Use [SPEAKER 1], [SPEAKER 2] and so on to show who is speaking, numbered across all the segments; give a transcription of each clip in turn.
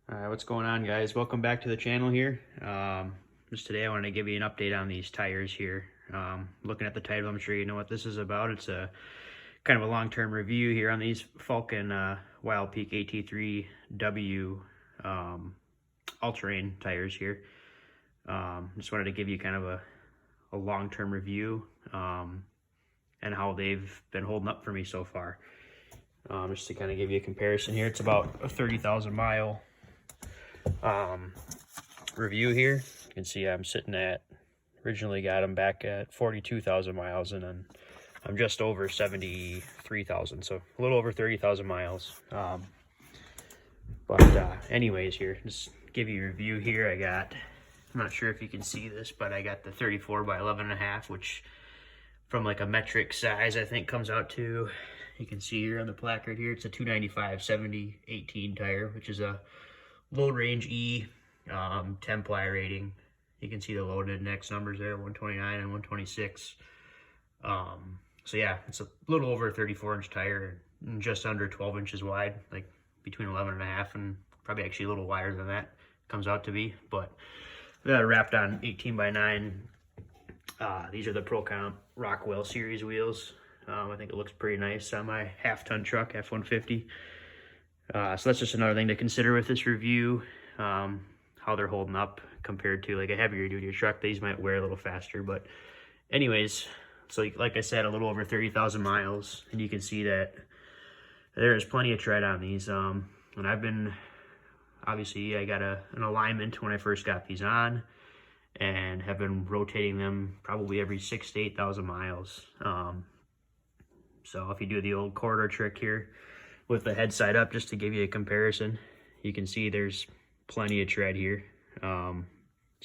[SPEAKER 1] What's going on, guys? Welcome back to the channel here. Just today I wanted to give you an update on these tires here. Looking at the title, I'm sure you know what this is about. It's a kind of a long-term review here on these Falken Wildpeak AT3W all-terrain tires here. Just wanted to give you kind of a long-term review and how they've been holding up for me so far. Just to kind of give you a comparison here, it's about a 30,000 mile review here. You can see I'm sitting at, originally got them back at 42,000 miles, and then I'm just over 73,000, so a little over 30,000 miles. Anyways, here, just give you a review here. I'm not sure if you can see this, but I got the 34 by 11.5, which from like a metric size I think comes out to, you can see here on the placard here, it's a 295/70/18 tire, which is a low range E, 10 ply rating. You can see the loaded next numbers there, 129 and 126. So yeah, it's a little over a 34-inch tire and just under 12 inches wide, like between 11.5 and probably actually a little wider than that comes out to be. But they're wrapped on 18 by 9. These are the Pro Comp Rockwell series wheels. I think it looks pretty nice on my half-ton truck, F-150. So that's just another thing to consider with this review, how they're holding up compared to like a heavier duty truck. These might wear a little faster, but anyways, so like I said, a little over 30,000 miles, and you can see that there is plenty of tread on these. And I've been, obviously I got an alignment when I first got these on, and have been rotating them probably every 6,000 to 8,000 miles. So if you do the old quarter trick here with the head side up, just to give you a comparison, you can see there's plenty of tread here. So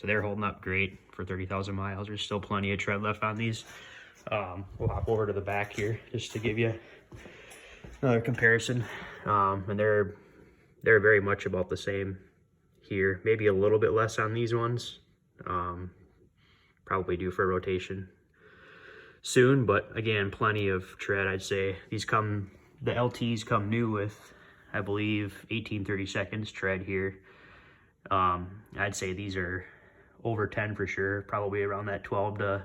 [SPEAKER 1] they're holding up great for 30,000 miles. There's still plenty of tread left on these. We'll hop over to the back here just to give you another comparison. And they're very much about the same here. Maybe a little bit less on these ones. Probably due for rotation soon, but again, plenty of tread. I'd say these the LTs come new with, I believe, 18/32 tread here. I'd say these are over 10 for sure, probably around that 12 to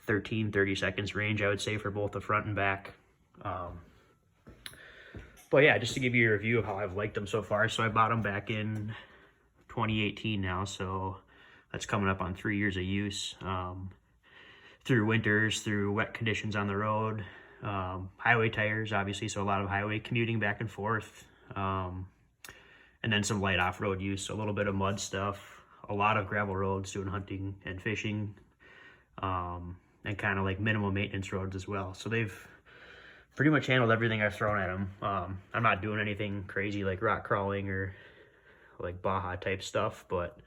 [SPEAKER 1] 13/32 range, I would say, for both the front and back. But yeah, just to give you a review of how I've liked them so far. So I bought them back in 2018 now, so that's coming up on 3 years of use. Through winters, through wet conditions on the road, highway tires, obviously, so a lot of highway commuting back and forth, and then some light off-road use, so a little bit of mud stuff, a lot of gravel roads doing hunting and fishing, and kind of like minimal maintenance roads as well. So they've pretty much handled everything I've thrown at them. I'm not doing anything crazy like rock crawling or like Baja type stuff, but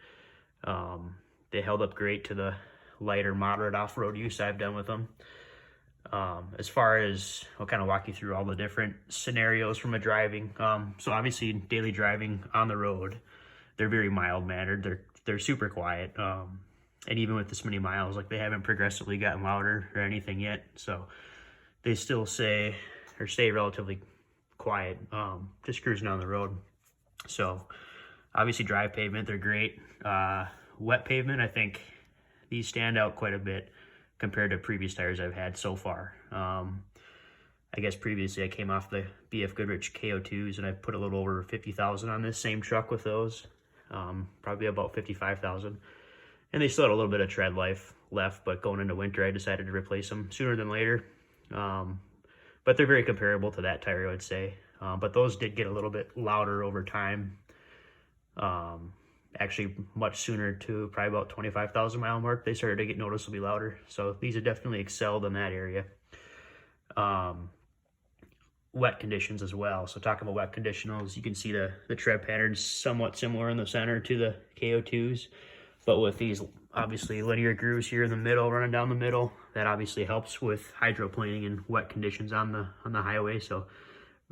[SPEAKER 1] they held up great to the lighter, moderate off-road use I've done with them. As far as, I'll kind of walk you through all the different scenarios from a driving. So obviously daily driving on the road, they're very mild-mannered. They're super quiet. And even with this many miles, like, they haven't progressively gotten louder or anything yet. So they still stay relatively quiet, just cruising on the road. So obviously dry pavement, they're great. Wet pavement, I think these stand out quite a bit compared to previous tires I've had so far. I guess previously I came off the BF Goodrich KO2s, and I put a little over 50,000 on this same truck with those, probably about 55,000. And they still had a little bit of tread life left, but going into winter I decided to replace them sooner than later. But they're very comparable to that tire, I would say. But those did get a little bit louder over time. Actually much sooner, to probably about 25,000 mile mark, they started to get noticeably louder. So these have definitely excelled in that area. Wet conditions as well. So talking about wet conditionals, you can see the tread patterns somewhat similar in the center to the KO2s, but with these obviously linear grooves here in the middle, running down the middle, that obviously helps with hydroplaning and wet conditions on the highway. So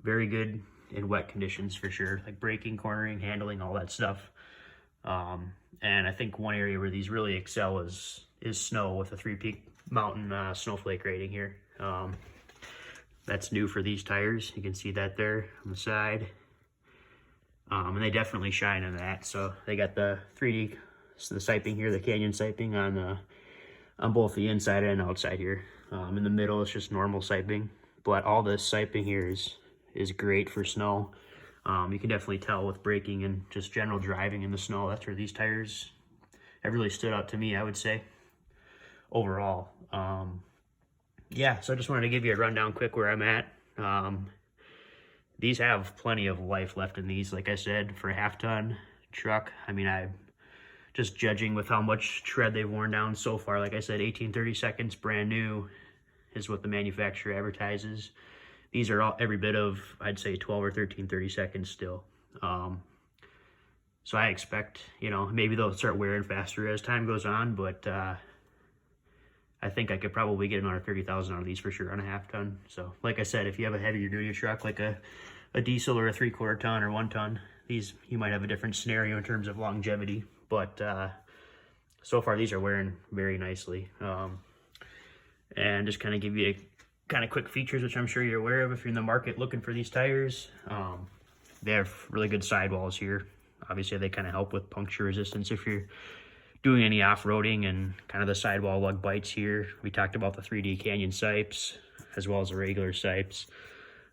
[SPEAKER 1] very good in wet conditions for sure, like braking, cornering, handling, all that stuff. And I think one area where these really excel is snow, with a 3-peak mountain snowflake rating here. That's new for these tires. You can see that there on the side. And they definitely shine in that. So they got the 3D, so the siping here, the canyon siping on both the inside and outside here. In the middle, it's just normal siping, but all this siping here is great for snow. You can definitely tell with braking and just general driving in the snow. That's where these tires have really stood out to me, I would say, overall. Yeah, so I just wanted to give you a rundown quick where I'm at. These have plenty of life left in these, like I said, for a half-ton truck. I mean, I'm just judging with how much tread they've worn down so far. Like I said, 1830 seconds, brand new, is what the manufacturer advertises. These are all every bit of, I'd say, 12 or 1330 seconds still. So I expect, you know, maybe they'll start wearing faster as time goes on, but I think I could probably get another 30,000 out of these for sure on a half-ton. So, like I said, if you have a heavier duty truck, like a diesel or a 3/4 ton or 1 ton, these, you might have a different scenario in terms of longevity. But so far, these are wearing very nicely. And just kind of give you a kind of quick features, which I'm sure you're aware of if you're in the market looking for these tires. They have really good sidewalls here. Obviously, they kind of help with puncture resistance if you're doing any off-roading, and kind of the sidewall lug bites here. We talked about the 3D canyon sipes as well as the regular sipes.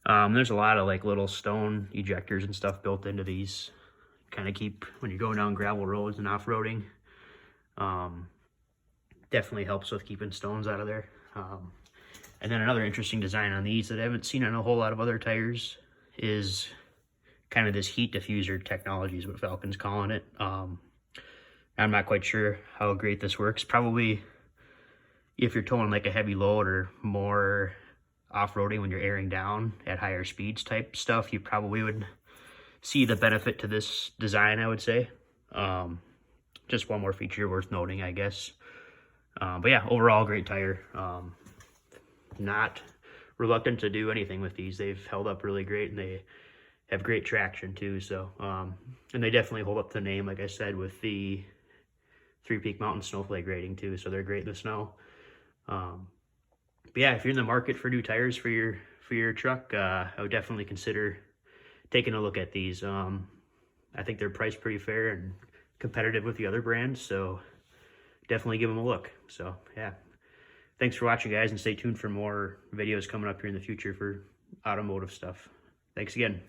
[SPEAKER 1] There's a lot of like little stone ejectors and stuff built into these. Kind of keep, when you're going down gravel roads and off-roading, definitely helps with keeping stones out of there. And then another interesting design on these that I haven't seen on a whole lot of other tires is kind of this heat diffuser technology is what Falken's calling it. I'm not quite sure how great this works. Probably if you're towing like a heavy load or more off-roading when you're airing down at higher speeds type stuff, you probably would see the benefit to this design, I would say. Just one more feature worth noting, I guess. But yeah, overall great tire. Not reluctant to do anything with these. They've held up really great, and they have great traction too. So, and they definitely hold up the name, like I said, with the 3-Peak Mountain Snowflake rating too. So they're great in the snow. But yeah, if you're in the market for new tires for your truck, I would definitely consider taking a look at these. I think they're priced pretty fair and competitive with the other brands, so definitely give them a look. So yeah, thanks for watching, guys, and stay tuned for more videos coming up here in the future for automotive stuff. Thanks again.